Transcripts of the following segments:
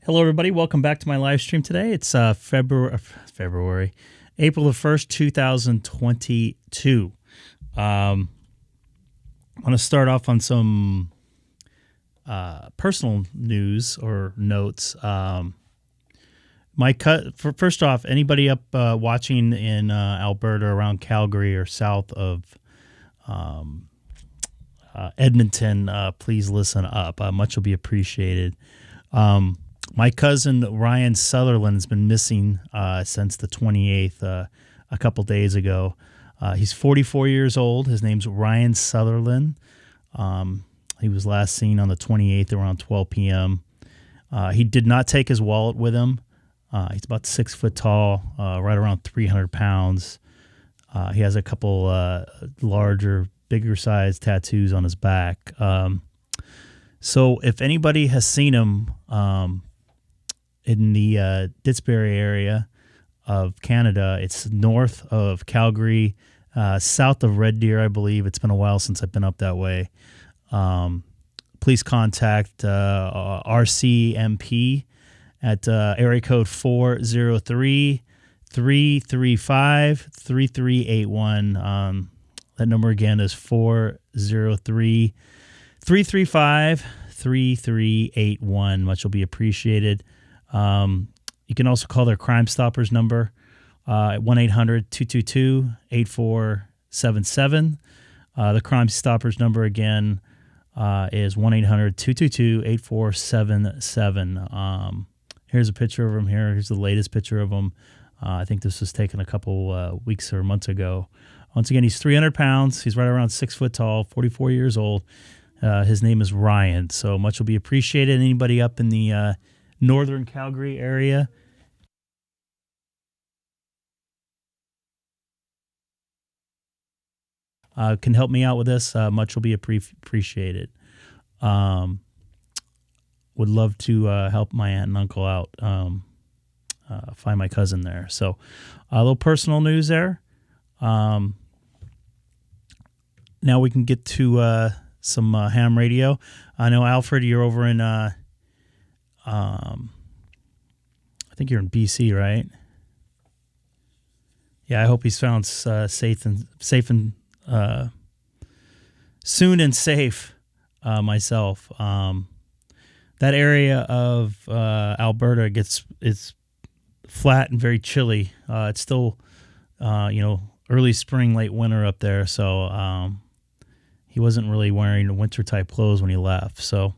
Hello, everybody. Welcome back to my live stream today. It's April the 1st, 2022. I want to start off on some personal news or notes. First off, anybody up watching in Alberta around Calgary or south of Edmonton, please listen up. Much will be appreciated. My cousin Ryan Sutherland has been missing since the 28th, a couple days ago. He's 44 years old. His name's Ryan Sutherland. He was last seen on the 28th around 12 p.m. He did not take his wallet with him. He's about 6 foot tall, right around 300 pounds. He has a couple larger, bigger size tattoos on his back. So if anybody has seen him in the Ditsbury area of Canada, it's north of Calgary, south of Red Deer, I believe. It's been a while since I've been up that way. Please contact RCMP at area code 403-335-3381. That number again is 403-335-3381. Much will be appreciated. You can also call their Crime Stoppers number at 1-800-222-8477. The Crime Stoppers number again is 1-800-222-8477. Here's a picture of him here. Here's the latest picture of him. I think this was taken a couple weeks or months ago. Once again, he's 300 pounds. He's right around 6 foot tall, 44 years old. His name is Ryan. So much will be appreciated. Anybody up in the northern Calgary area, can help me out with this, much will be appreciated. Would love to help my aunt and uncle out, find my cousin there. So a little personal news there. Now we can get to some ham radio. I know, Alfred, you're over in, I think you're in BC, right? Yeah, I hope he's found safe and soon and safe. Myself, that area of Alberta it's flat and very chilly. It's still early spring, late winter up there, so he wasn't really wearing winter type clothes when he left. So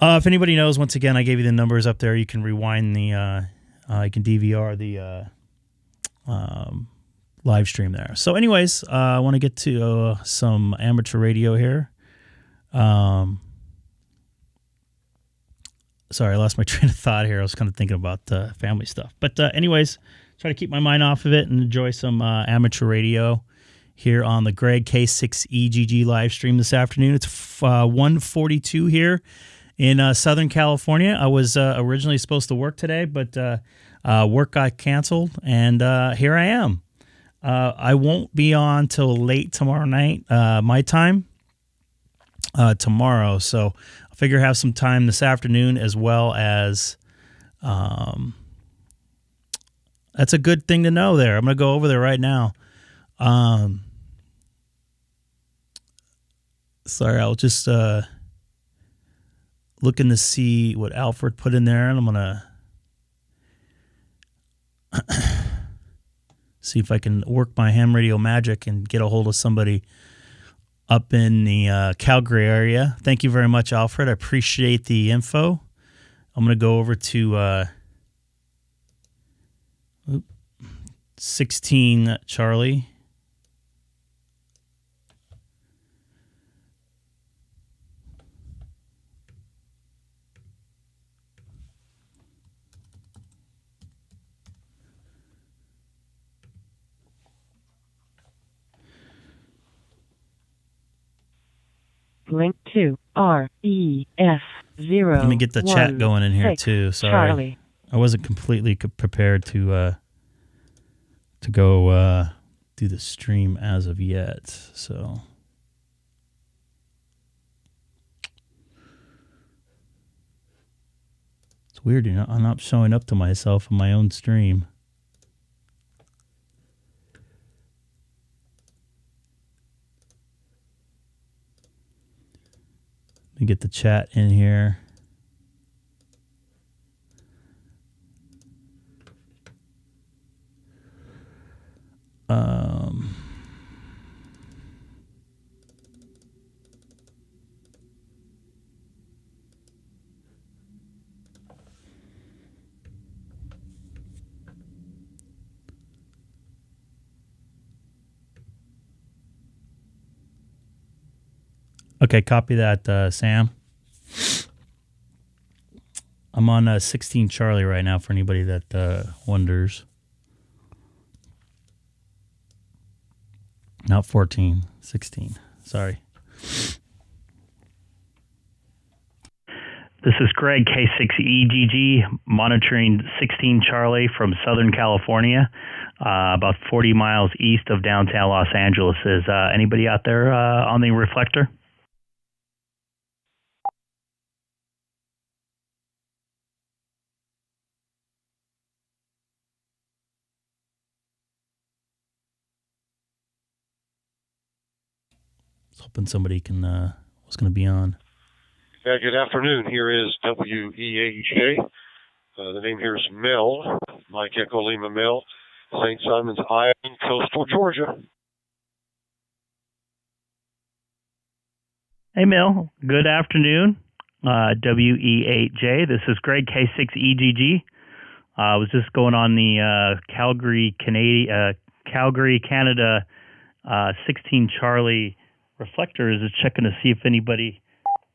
if anybody knows, once again, I gave you the numbers up there. You can rewind the you can DVR the live stream there. So anyways, I want to get to some amateur radio here. Sorry, I lost my train of thought here. I was kind of thinking about family stuff. But anyways, try to keep my mind off of it and enjoy some amateur radio here on the Greg K6EGG live stream this afternoon. It's 1:42 here in Southern California. I was originally supposed to work today, but work got canceled, and here I am. I won't be on till late tomorrow night, my time, tomorrow. So I figure have some time this afternoon as well as, that's a good thing to know there. I'm going to go over there right now. Sorry, I'll just looking to see what Alfred put in there, and I'm going to see if I can work my ham radio magic and get a hold of somebody up in the Calgary area. Thank you very much, Alfred. I appreciate the info. I'm going to go over to 16 Charlie. Link to REF0. Let me get the chat going in here too. Sorry, Charlie. I wasn't completely prepared to go do the stream as of yet. So weird. I'm not showing up to myself in my own stream. Let me get the chat in here. Okay, copy that, Sam. I'm on 16 Charlie right now for anybody that wonders. Not 14, 16. Sorry. This is Greg, K6EGG, monitoring 16 Charlie from Southern California, about 40 miles east of downtown Los Angeles. Is anybody out there on the reflector? I was hoping somebody was going to be on. Yeah, good afternoon. Here is WEAJ. The name here is Mel, Mike Echo Lima Mel, St. Simons Island, coastal Georgia. Hey, Mel. Good afternoon. WE8J. This is Greg, K6EGG. I was just going on the Calgary, Canada 16 Charlie reflector. Is just checking to see if anybody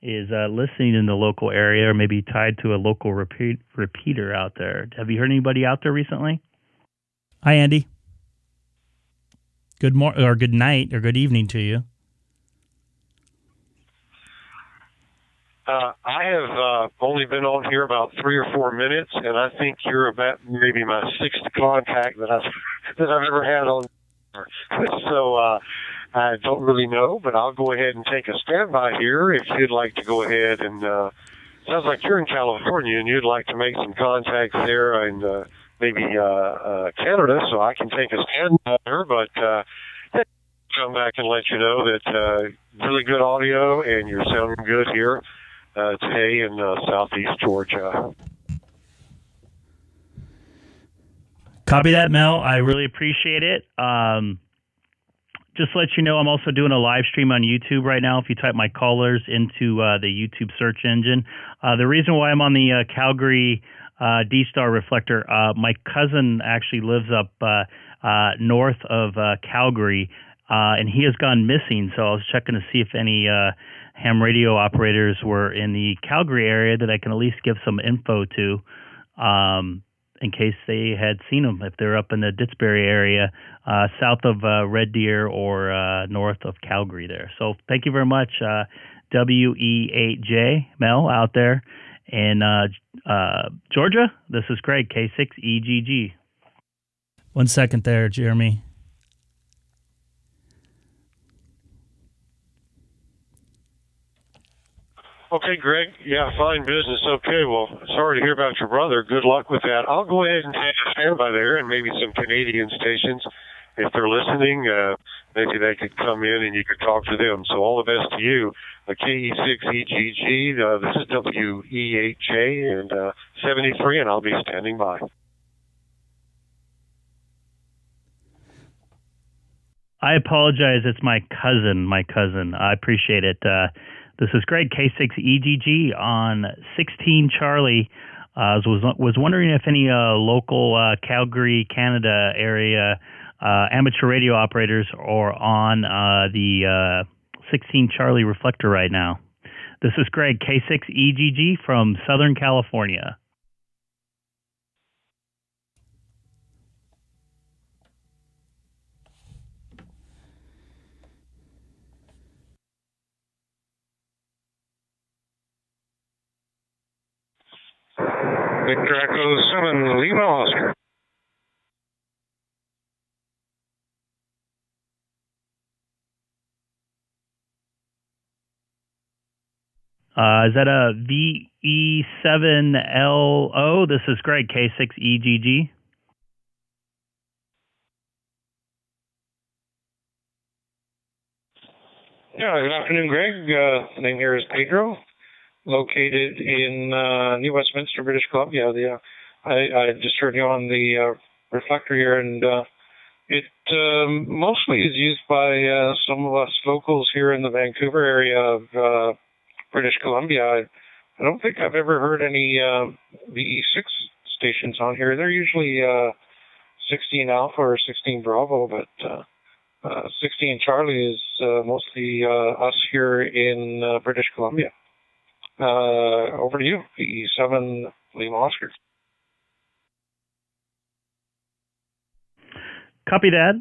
is listening in the local area or maybe tied to a local repeater out there. Have you heard anybody out there recently? Hi, Andy. Good morning or good night or good evening to you. I have only been on here about 3 or 4 minutes, and I think you're about maybe my 6th contact that I've ever had on. So I don't really know, but I'll go ahead and take a standby here if you'd like to go ahead and. Sounds like you're in California and you'd like to make some contacts there and maybe Canada, so I can take a standby there, but. Come back and let you know that really good audio and you're sounding good here today in southeast Georgia. Copy that, Mel. I really appreciate it. Just to let you know, I'm also doing a live stream on YouTube right now. If you type my callers into the YouTube search engine. The reason why I'm on the Calgary DStar reflector, my cousin actually lives up north of Calgary. And he has gone missing, so I was checking to see if any ham radio operators were in the Calgary area that I can at least give some info to in case they had seen him, if they're up in the Didsbury area, south of Red Deer or north of Calgary there. So thank you very much, WE8J, Mel, out there in Georgia. This is Greg, K6EGG. 1 second there, Jeremy. Okay, Greg. Yeah, fine business. Okay, well, sorry to hear about your brother. Good luck with that. I'll go ahead and take a standby there and maybe some Canadian stations. If they're listening, maybe they could come in and you could talk to them. So all the best to you. KE6EGG, this is WE8J and 73, and I'll be standing by. I apologize. It's my cousin. I appreciate it. This is Greg, K6EGG on 16 Charlie. Was wondering if any local Calgary, Canada area amateur radio operators are on the 16 Charlie reflector right now. This is Greg, K6EGG from Southern California. Victor Echo 7, Lima Oscar. Is that a VE7LO? This is Greg, K6EGG. Yeah, good afternoon, Greg. The name here is Pedro, located in New Westminster, British Columbia. I just heard you on the reflector here, and it mostly is used by some of us locals here in the Vancouver area of British Columbia. I don't think I've ever heard any VE6 stations on here. They're usually 16 Alpha or 16 Bravo, but 16 Charlie is mostly us here in British Columbia. Over to you, VE7 Lima Oscar. Copy that.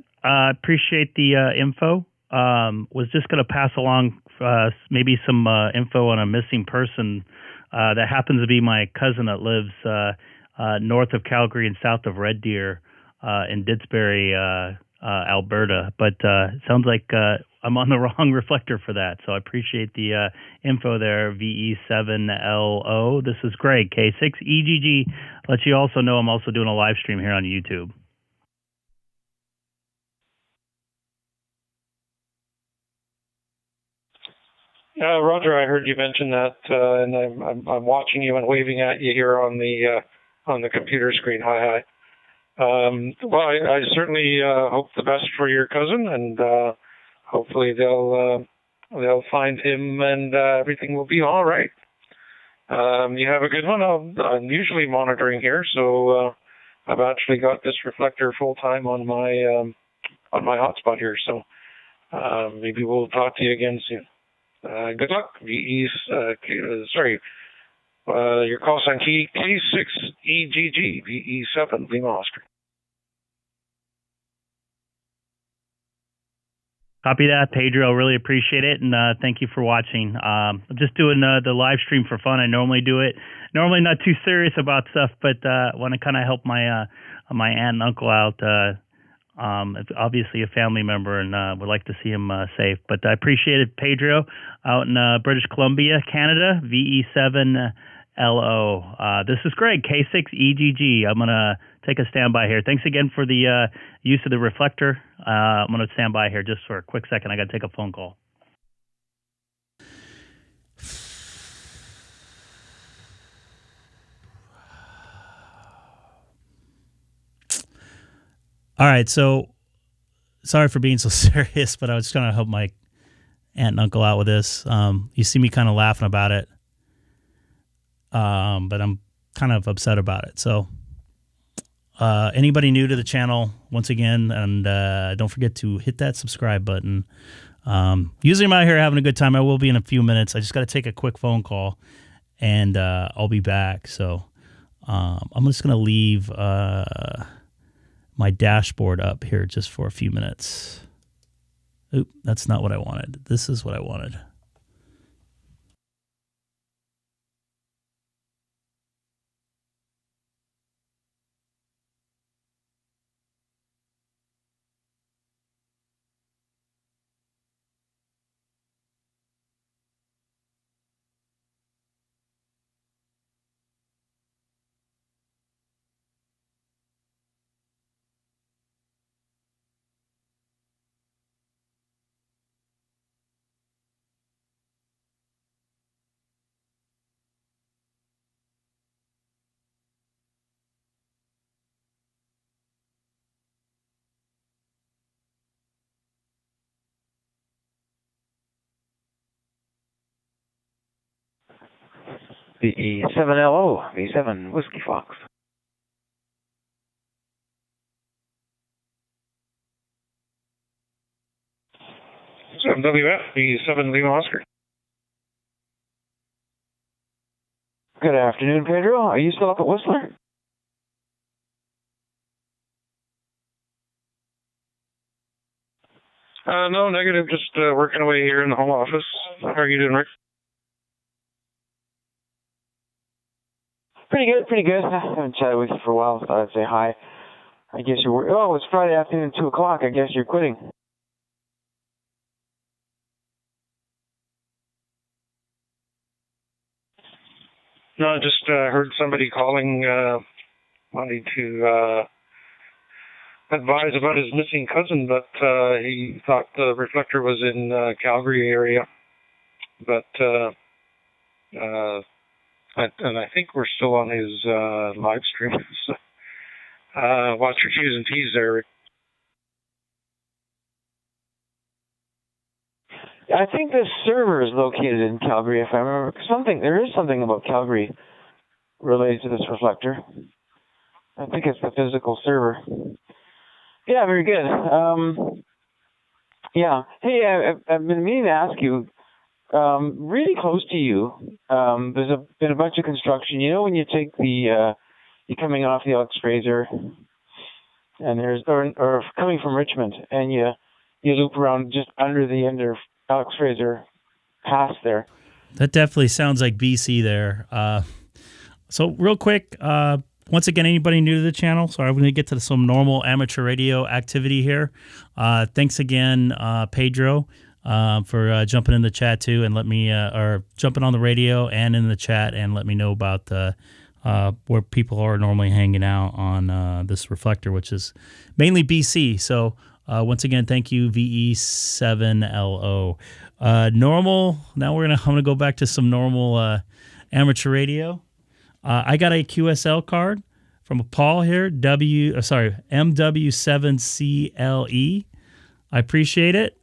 Appreciate the info. Was just going to pass along maybe some info on a missing person that happens to be my cousin that lives north of Calgary and south of Red Deer in Didsbury, Alberta. But it sounds like I'm on the wrong reflector for that. So I appreciate the info there, VE7LO. This is Greg, K6EGG. Let you also know I'm also doing a live stream here on YouTube. Roger, I heard you mention that, and I'm watching you and waving at you here on the computer screen. Hi. Well, I certainly hope the best for your cousin, and hopefully they'll find him, and everything will be all right. You have a good one. I'm usually monitoring here, so I've actually got this reflector full time on my hotspot here. So maybe we'll talk to you again soon. Good luck. Your call sign K6EGG, VE7 Lima Oscar. Copy that, Pedro. Really appreciate it, and thank you for watching. I'm just doing the live stream for fun. I normally do it. Normally not too serious about stuff, but want to kind of help my aunt and uncle out. It's obviously a family member, and would like to see him safe. But I appreciate it, Pedro, out in British Columbia, Canada, VE7LO. This is Greg, K6EGG. I'm going to take a standby here. Thanks again for the use of the reflector. I'm going to stand by here just for a quick second. I got to take a phone call. All right, so sorry for being so serious, but I was trying to help my aunt and uncle out with this. You see me kind of laughing about it, but I'm kind of upset about it. So anybody new to the channel, once again, and don't forget to hit that subscribe button. Usually I'm out here having a good time. I will be in a few minutes. I just got to take a quick phone call, and I'll be back. So I'm just going to leave my dashboard up here just for a few minutes. Oop, that's not what I wanted. This is what I wanted. VE7LO, V7 Whiskey Fox. 7WF, VE7 Lima Oscar. Good afternoon, Pedro. Are you still up at Whistler? No, negative. Just working away here in the home office. How are you doing, Rick? Pretty good. I haven't chatted with you for a while, so I'd say hi. I guess you're... Oh, it's Friday afternoon, 2 o'clock. I guess you're quitting. No, I just heard somebody calling, wanting to advise about his missing cousin, but he thought the reflector was in Calgary area. But and I think we're still on his live stream. So, watch your Q's and T's there. I think the server is located in Calgary, if I remember. There is something about Calgary related to this reflector. I think it's the physical server. Yeah, very good. Yeah. Hey, I've been meaning to ask you, really close to you, there's been a bunch of construction. You know when you take you're coming off the Alex Fraser, and or coming from Richmond, and you loop around just under the end of Alex Fraser Pass there. That definitely sounds like BC there. So real quick, once again, anybody new to the channel, sorry, I'm going to get to some normal amateur radio activity here. Thanks again, Pedro, for jumping in the chat too, and or jumping on the radio and in the chat and let me know about where people are normally hanging out on this reflector, which is mainly BC. So once again, thank you, VE7LO. Normal. Now I'm gonna go back to some normal amateur radio. I got a QSL card from Paul here, MW7CLE. I appreciate it.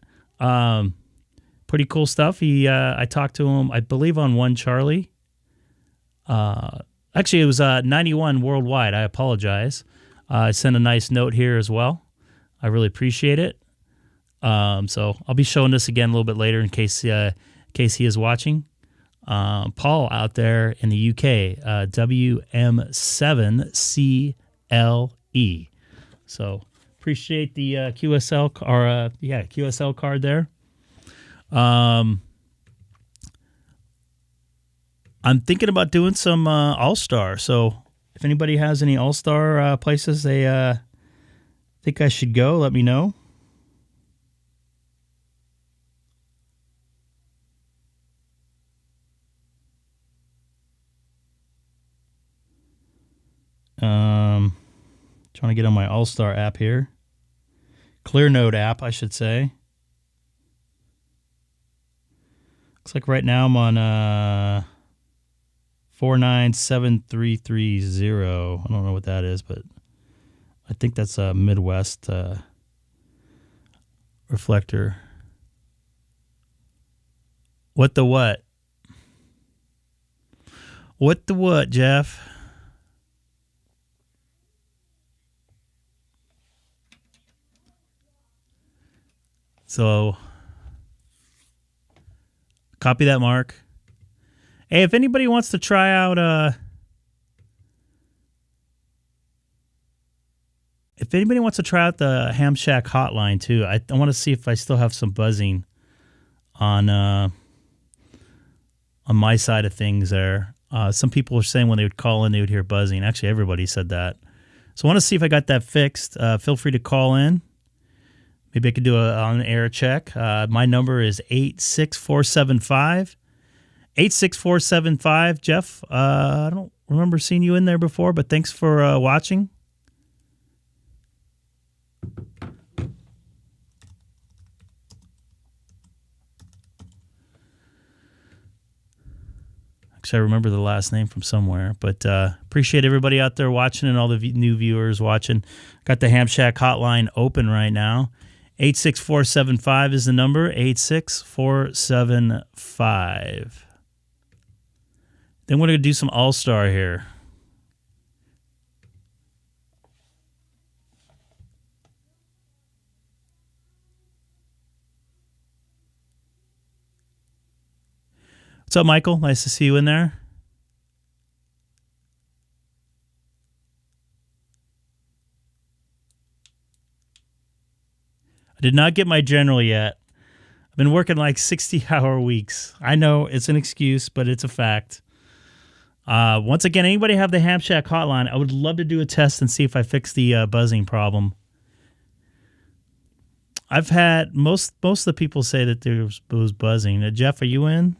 Pretty cool stuff. I talked to him, I believe, on One Charlie. Actually, it was 91 worldwide. I apologize. I sent a nice note here as well. I really appreciate it. So I'll be showing this again a little bit later in case he is watching. Paul out there in the UK, WM7CLE. So appreciate the QSL card there. I'm thinking about doing some Allstar. So if anybody has any Allstar places they think I should go, let me know. Trying to get on my Allstar app here. ClearNode app, I should say. Looks like right now I'm on 497330. I don't know what that is, but I think that's a Midwest reflector. What the what? What the what, Jeff? So, copy that, Mark. Hey, if anybody wants to try out, the Ham Shack hotline too, I want to see if I still have some buzzing on my side of things there. Some people were saying when they would call in, they would hear buzzing. Actually, everybody said that. So I want to see if I got that fixed. Feel free to call in. Maybe I could do an on-air check. My number is 86475. 86475. Jeff, I don't remember seeing you in there before, but thanks for watching. Actually, I remember the last name from somewhere, but appreciate everybody out there watching and all the new viewers watching. Got the Ham Shack hotline open right now. 86475 is the number, 86475. Then we're going to do some Allstar here. What's up, Michael? Nice to see you in there. I did not get my general yet. I've been working like 60-hour weeks. I know it's an excuse, but it's a fact. Once again, anybody have the Ham Shack hotline? I would love to do a test and see if I fix the buzzing problem. I've had most of the people say that there was buzzing. Jeff, are you in?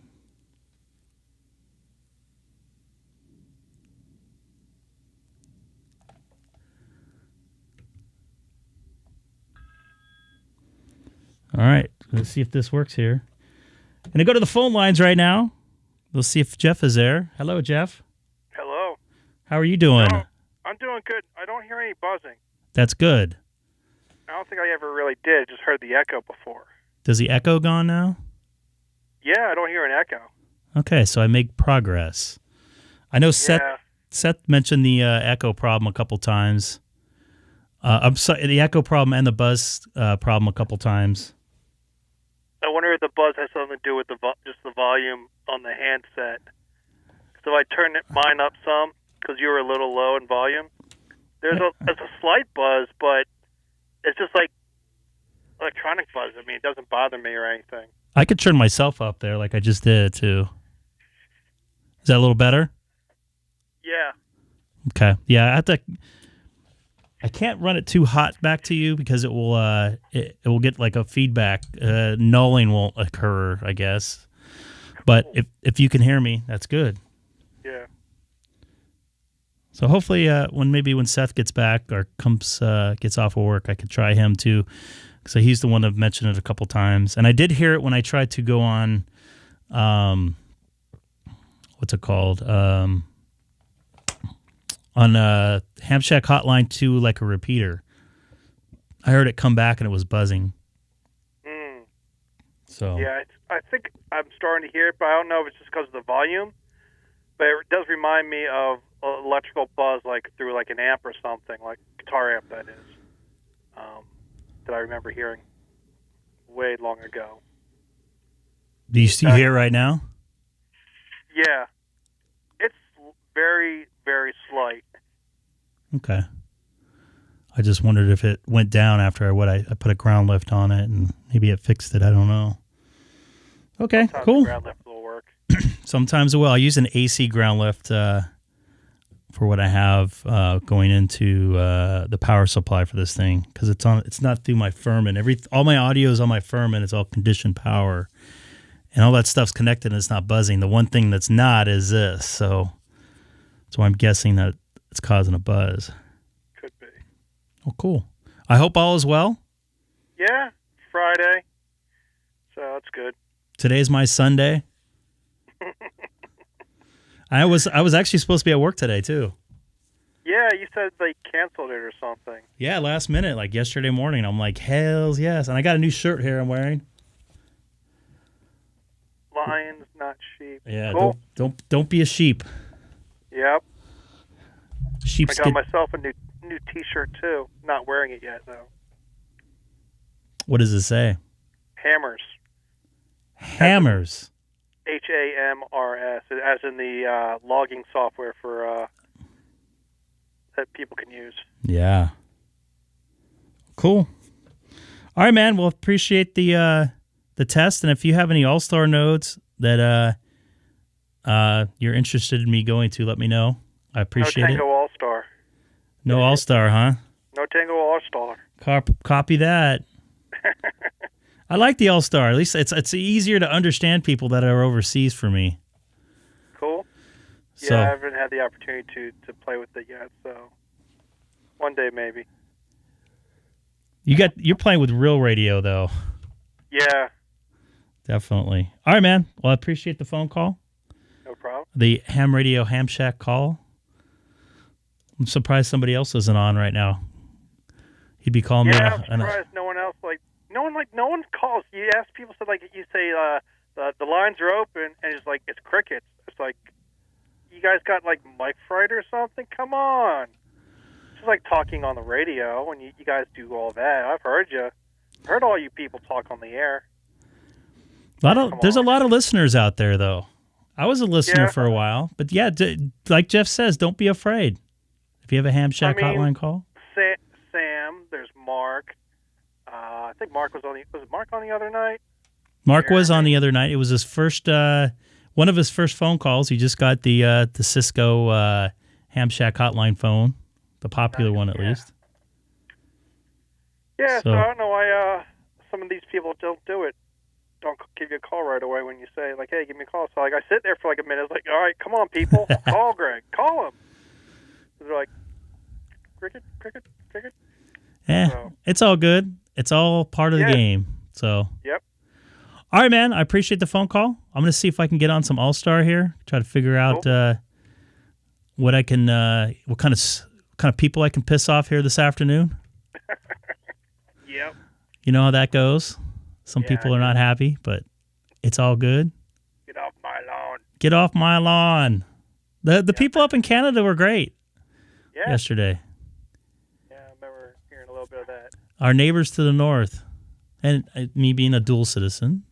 All right. Let's see if this works here. Gonna go to the phone lines right now. We'll see if Jeff is there. Hello, Jeff. Hello. How are you doing? No, I'm doing good. I don't hear any buzzing. That's good. I don't think I ever really did. Just heard the echo before. Does the echo gone now? Yeah, I don't hear an echo. Okay, so I make progress. I know Seth mentioned the echo problem a couple times. I'm sorry, the echo problem and the buzz problem a couple times. I wonder if the buzz has something to do with just the volume on the handset. So I turned mine up some because you were a little low in volume. There's a slight buzz, but it's just like electronic buzz. I mean, it doesn't bother me or anything. I could turn myself up there like I just did too. Is that a little better? Yeah. Okay. Yeah, I can't run it too hot back to you because it will get like a feedback. Nulling won't occur, I guess. But if you can hear me, that's good. Yeah. So hopefully when Seth gets back or gets off of work, I could try him too. So he's the one that mentioned it a couple times. And I did hear it when I tried to go on what's it called? On Ham Shack Hotline to like a repeater. I heard it come back and it was buzzing. So yeah, I think I'm starting to hear it, but I don't know if it's just because of the volume. But it does remind me of electrical buzz, like through like an amp or something, like guitar amp that is, that I remember hearing way long ago. Do you hear it right now? Yeah, it's very, very slight. Okay. I just wondered if it went down after I put a ground lift on it and maybe it fixed it. I don't know. Okay, Sometimes cool. the ground lift will work. Sometimes it will. I use an AC ground lift for what I have going into the power supply for this thing because it's not through my Furman. All my audio is on my Furman. It's all conditioned power, and all that stuff's connected and it's not buzzing. The one thing that's not is this. So that's why I'm guessing that it's causing a buzz. Could be. Oh, cool. I hope all is well. Yeah, Friday, so that's good. Today's my Sunday. I was actually supposed to be at work today too. Yeah, you said they canceled it or something. Yeah, last minute, like yesterday morning. I'm like, hells yes. And I got a new shirt here I'm wearing. Lions, not sheep. Yeah, cool. don't be a sheep. Yep. Sheep. I got myself a new T-shirt too. Not wearing it yet though. What does it say? Hammers. Hammers. HAMRS, as in the logging software for that people can use. Yeah. Cool. All right, man. Well, appreciate the test, and if you have any Allstar nodes that you're interested in me going to, let me know. I appreciate No Tango it. Allstar. No Allstar, huh? No Tango Allstar. Copy that. I like the Allstar. At least it's easier to understand people that are overseas for me. Cool. Yeah, So, I haven't had the opportunity to play with it yet, so one day maybe. you're playing with real radio though. Yeah. Definitely. All right, man. Well, I appreciate the phone call. No problem. The Ham Radio Ham Shack call. I'm surprised somebody else isn't on right now. He'd be calling me. Yeah, I'm surprised no one else no one calls. You ask people, so like you say the lines are open, and it's like it's crickets. It's like you guys got like mic fright or something. Come on, it's just like talking on the radio, and you guys do all that. I've heard you. I've heard all you people talk on the air. There's a lot of listeners out there, though. I was a listener for a while, but yeah, like Jeff says, don't be afraid. If you have a Ham Shack hotline call, Sam, there's Mark. I think Mark was Mark on the other night? Mark was on the other night. It was his first, one of his first phone calls. He just got the Cisco Ham Shack hotline phone, the popular one at least. Yeah, so I don't know why some of these people don't do it. Don't give you a call right away when you say, like, hey, give me a call. So, like, I sit there for, like, a minute. It's like, all right, come on, people. Call Greg. Call him. They're like, cricket. Yeah, so, it's all good. It's all part of the game. So. Yep. All right, man. I appreciate the phone call. I'm going to see if I can get on some Allstar here. Try to figure out what I can, what kind of people I can piss off here this afternoon. Yep. You know how that goes. Some people are not happy, but it's all good. Get off my lawn. Get off my lawn. The people up in Canada were great yesterday. Yeah, I remember hearing a little bit of that. Our neighbors to the north, and me being a dual citizen.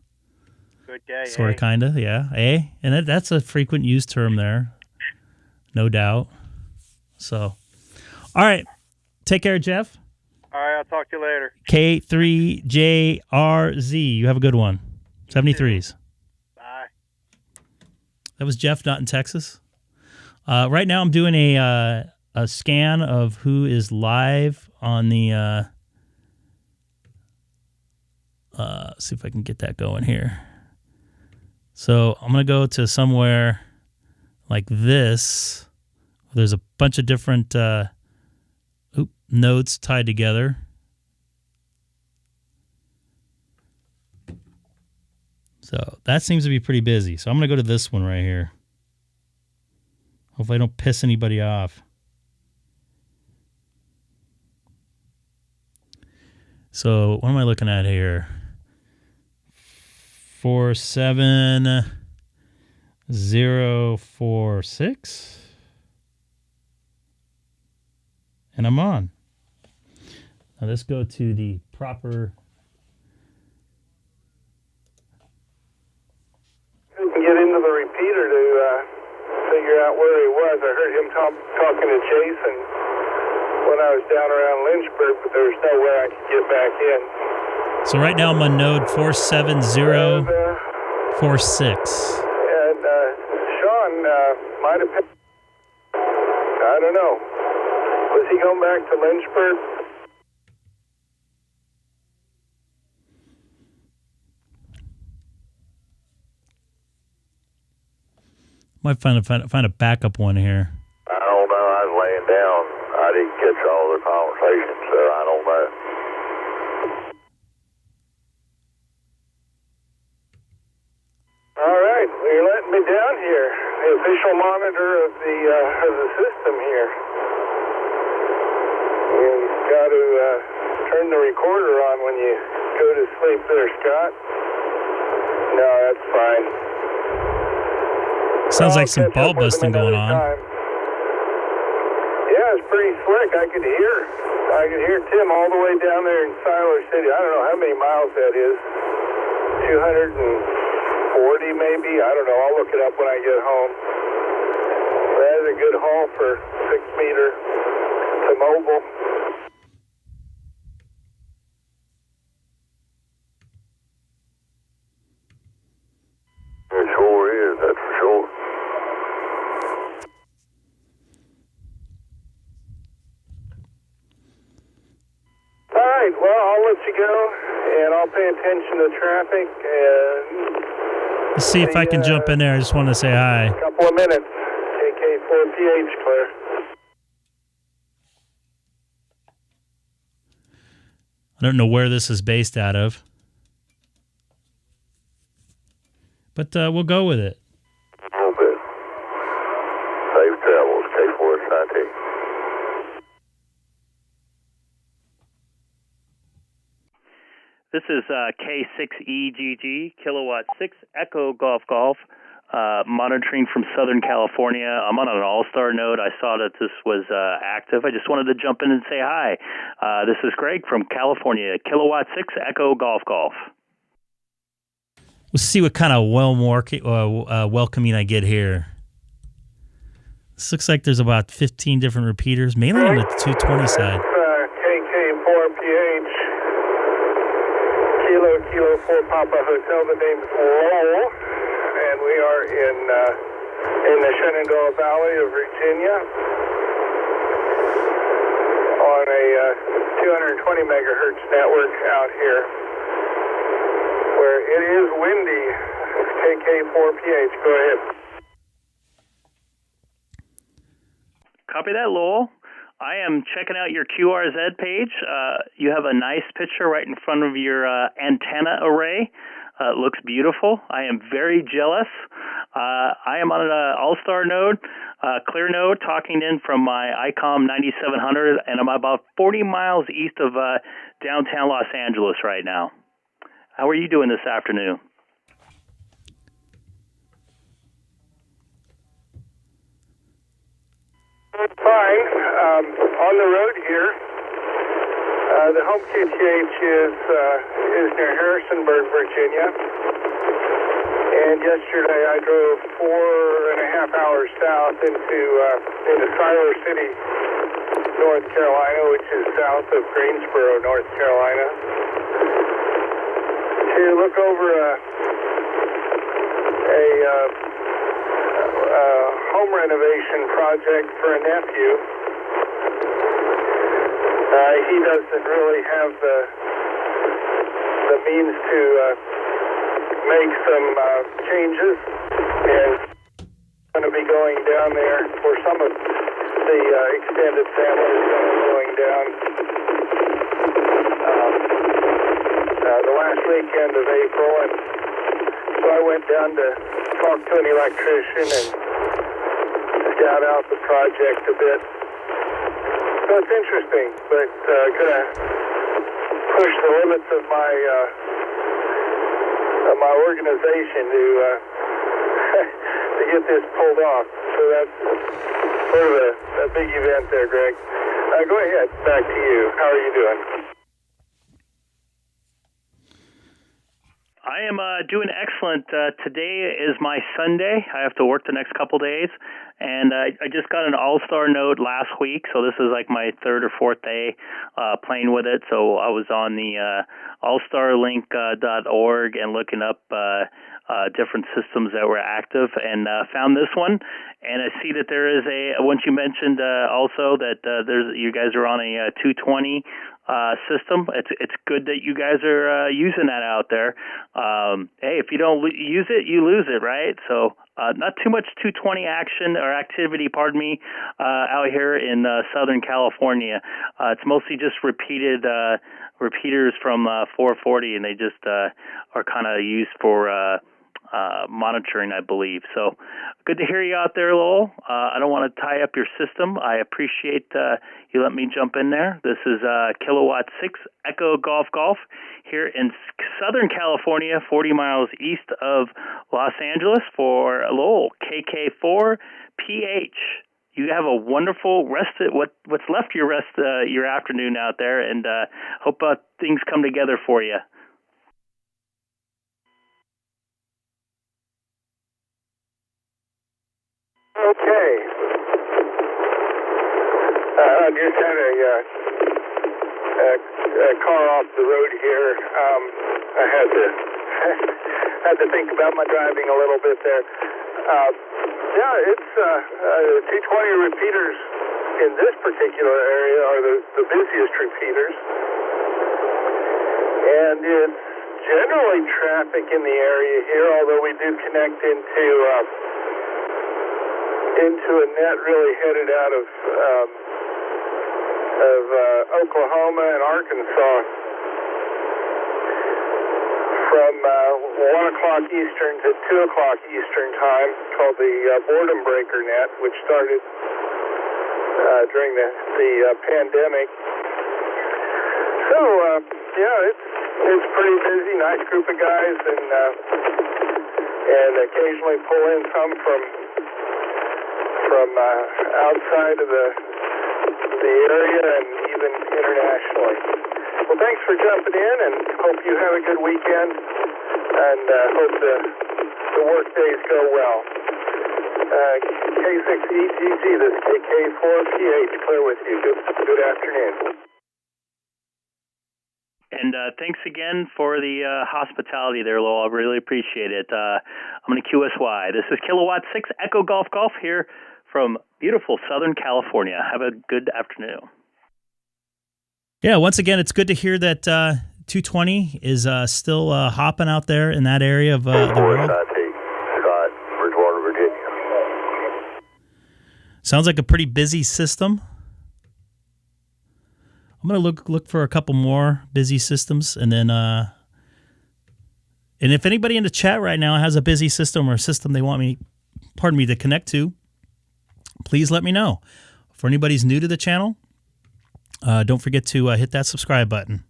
Good day, sort of, kind of, yeah. And that's a frequent used term there, no doubt. So, all right. Take care, Jeff. All right, I'll talk to you later. K6EGG. You have a good one. 73s. Bye. That was Jeff, not in Texas. Right now I'm doing a scan of who is live on the... see if I can get that going here. So I'm going to go to somewhere like this. There's a bunch of different nodes tied together. So that seems to be pretty busy. So I'm going to go to this one right here. Hopefully I don't piss anybody off. So what am I looking at here? 47046. And I'm on. Now let's go to the proper. Get into the repeater to figure out where he was. I heard him talking to Jason when I was down around Lynchburg, but there was no way I could get back in. So right now I'm on node 47046. And Sean might have picked, I don't know. Was he going back to Lynchburg? Might find a backup one here. I don't know. I was laying down. I didn't catch all the conversation, so I don't know. All right, well, you're letting me down here. The official monitor of the system here. You've got to turn the recorder on when you go to sleep there, Scott. No, that's fine. Sounds like some ball busting going on. Yeah, it's pretty slick. I could hear Tim all the way down there in Siler City. I don't know how many miles that is. 240 maybe. I don't know. I'll look it up when I get home. That is a good haul for 6 meter to mobile. It sure is, that's for sure. All right, well, I'll let you go, and I'll pay attention to traffic. And Let's see if I can jump in there. I just want to say hi. a couple of minutes. KK4PH, clear. I don't know where this is based out of, but we'll go with it. A little bit. Safe travels, K4SIT. This is K6EGG, Kilowatt 6 Echo Golf Golf, monitoring from Southern California. I'm on an Allstar node. I saw that this was active. I just wanted to jump in and say hi. This is Greg from California, Kilowatt 6 Echo Golf Golf. We'll see what kind of welcoming I get here. This looks like there's about 15 different repeaters, mainly on the 220 side. KK4PH, Kilo 4 Papa Hotel. The name is Lowell, and we are in the Shenandoah Valley of Virginia on a 220 megahertz network out here, where it is windy. KK4PH, go ahead. Copy that, Lowell. I am checking out your QRZ page. You have a nice picture right in front of your antenna array. It looks beautiful. I am very jealous. I am on an Allstar node, clear node, talking in from my Icom 9700, and I'm about 40 miles east of downtown Los Angeles right now. How are you doing this afternoon? Fine. On the road here. The home QTH is near Harrisonburg, Virginia. And yesterday I drove 4.5 hours south into Siler City, North Carolina, which is south of Greensboro, North Carolina, to look over a home renovation project for a nephew. He doesn't really have the means to make some changes, and I'm going to be going down there, or some of the extended family is going to be going down the last weekend of April, and so I went down to talk to an electrician and scout out the project a bit. So it's interesting, but gonna push the limits of my organization to to get this pulled off. So that's sort of a big event there, Greg. Go ahead, back to you. How are you doing? I am doing excellent. Today is my Sunday. I have to work the next couple days, and I just got an Allstar node last week, so this is like my third or fourth day playing with it. So I was on the allstarlink.org and looking up different systems that were active, and found this one. And I see that there is once you mentioned also that you guys are on a 220 system. It's good that you guys are using that out there. Hey, if you don't use it, you lose it, right? So not too much 220 action or activity, pardon me, out here in Southern California. It's mostly just repeaters from 440, and they just are kind of used for monitoring, I believe. So good to hear you out there, Lowell. I don't want to tie up your system. I appreciate you let me jump in there. This is Kilowatt 6 Echo Golf Golf here in Southern California, 40 miles east of Los Angeles for Lowell, KK4PH. You have a wonderful what's left your afternoon out there, and hope things come together for you. Okay. I just had a car off the road here. I had to think about my driving a little bit there. Yeah, it's 220 repeaters in this particular area are the busiest repeaters, and it's generally traffic in the area here. Although we do connect into a net really headed out of Oklahoma and Arkansas from 1 o'clock Eastern to 2 o'clock Eastern time, called the Boredom Breaker net, which started during the pandemic. So yeah, it's pretty busy. Nice group of guys, and occasionally pull in some from outside of the area and even internationally. Well, thanks for jumping in, and hope you have a good weekend, and hope the work days go well. K6EGG, this is KK4PH, clear with you. Good afternoon. And thanks again for the hospitality there, Lowell. I really appreciate it. I'm going to QSY. This is Kilowatt 6 Echo Golf Golf here from beautiful Southern California. Have a good afternoon. Yeah, once again, it's good to hear that 220 is still hopping out there in that area of the world. Scott, Bridgewater, Virginia. Sounds like a pretty busy system. I'm gonna look for a couple more busy systems, and then and if anybody in the chat right now has a busy system or a system they want me, to connect to, please let me know. For anybody who's new to the channel, don't forget to hit that subscribe button.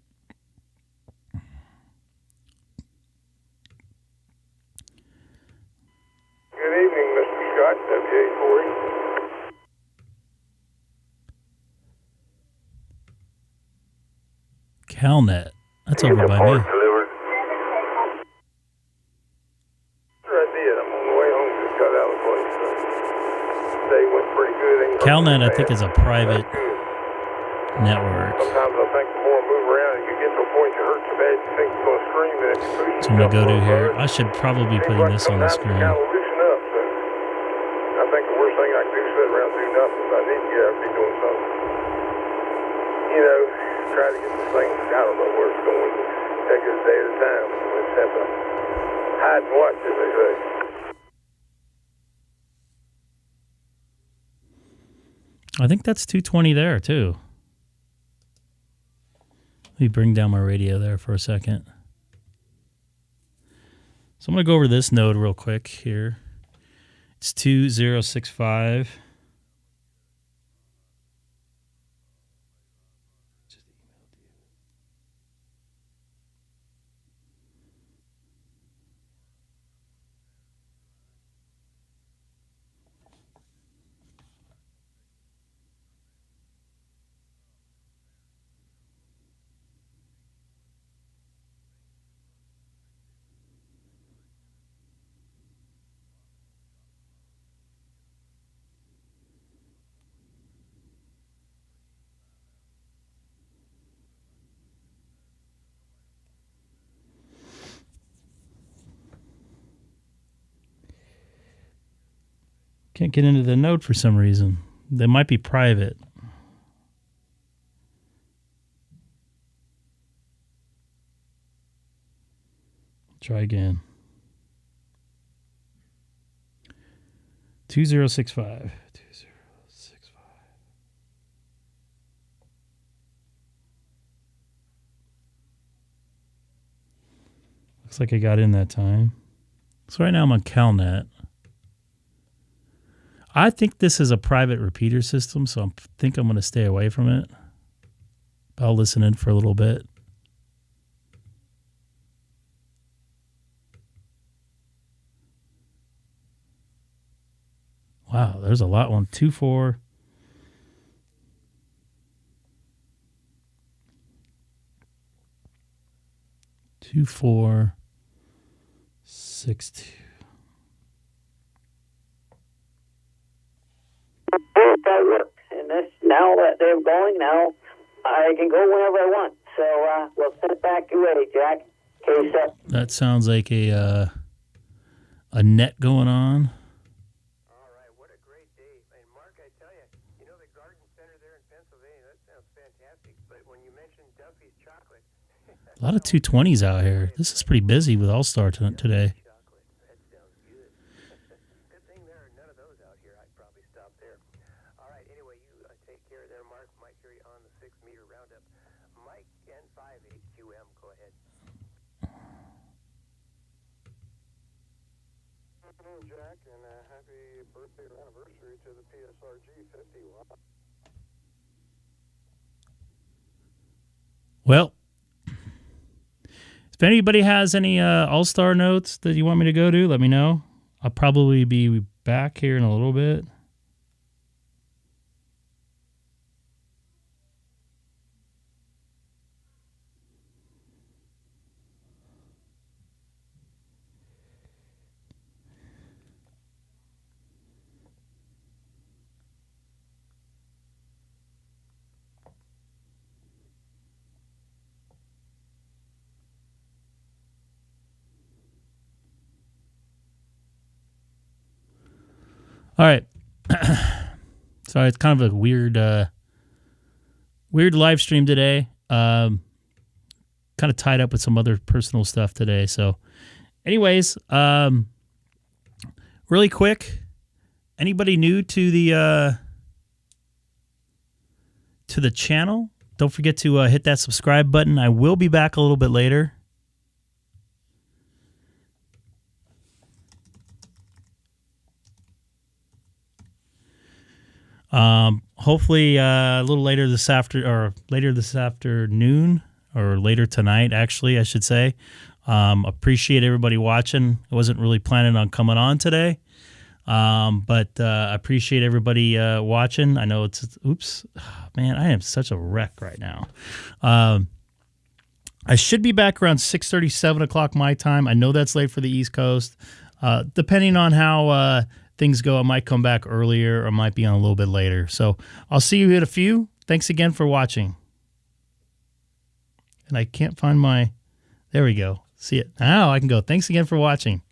Good evening, Mr. Scott, WA40. CalNet. That's over by me. Delivered. Sure I did. I'm on the way home, just got out of the place. So day went pretty good. CalNet, I think, is a private network. Sometimes I think the more I move around, you get to a point that hurts so bad you think you're going to scream, and if you push So I'm going to go to here. I should probably be putting this on the screen. Kind of loosen up, so I think the worst thing I can do is sit around and do nothing. So I need to get out and be doing something. You know, try to get this thing, I don't know where it's going. Take it a day at a time. We just have to hide and watch, as they say. I think that's 220 there, too. Let me bring down my radio there for a second. So I'm going to go over this node real quick here. It's 2065. Can't get into the node for some reason. They might be private. Try again. 2065. 2065. Looks like I got in that time. So right now I'm on CalNet. I think this is a private repeater system, so I think I'm going to stay away from it. I'll listen in for a little bit. Wow, there's a lot. 1, 2, 4. Two, 4, 6, 2. And this, now that they're going, now I can go whenever I want. So we'll sit back and ready, Jack. K6. That sounds like a net going on. All right, what a great day. And Mark, I tell you, you know the garden center there in Pennsylvania, that sounds fantastic. But when you mentioned Duffy's chocolate. A lot of 220s out here. This is pretty busy with Allstar today. That sounds good. Good thing there are none of those out here. I'd probably stop there. All right, anyway, you take care there, Mark. Mike here on the 6-meter roundup. Mike N58QM, go ahead. Jack, and happy birthday or anniversary to the PSRG 50. Wow. Well, if anybody has any Allstar notes that you want me to go to, let me know. I'll probably be back here in a little bit. All right. Sorry, it's kind of a weird live stream today. Kind of tied up with some other personal stuff today. So anyways, really quick, anybody new to the channel, Don't forget to hit that subscribe button. I will be back a little bit later. Hopefully a little later this afternoon or later tonight, actually, I should say. Appreciate everybody watching. I wasn't really planning on coming on today, but I appreciate everybody watching. I know oops, man, I am such a wreck right now. I should be back around 6:30, 7 o'clock my time. I know that's late for the East Coast. Depending on how things go, I might come back earlier or might be on a little bit later. So I'll see you in a few. Thanks again for watching. And I can't find there we go. See it. Now I can go. Thanks again for watching.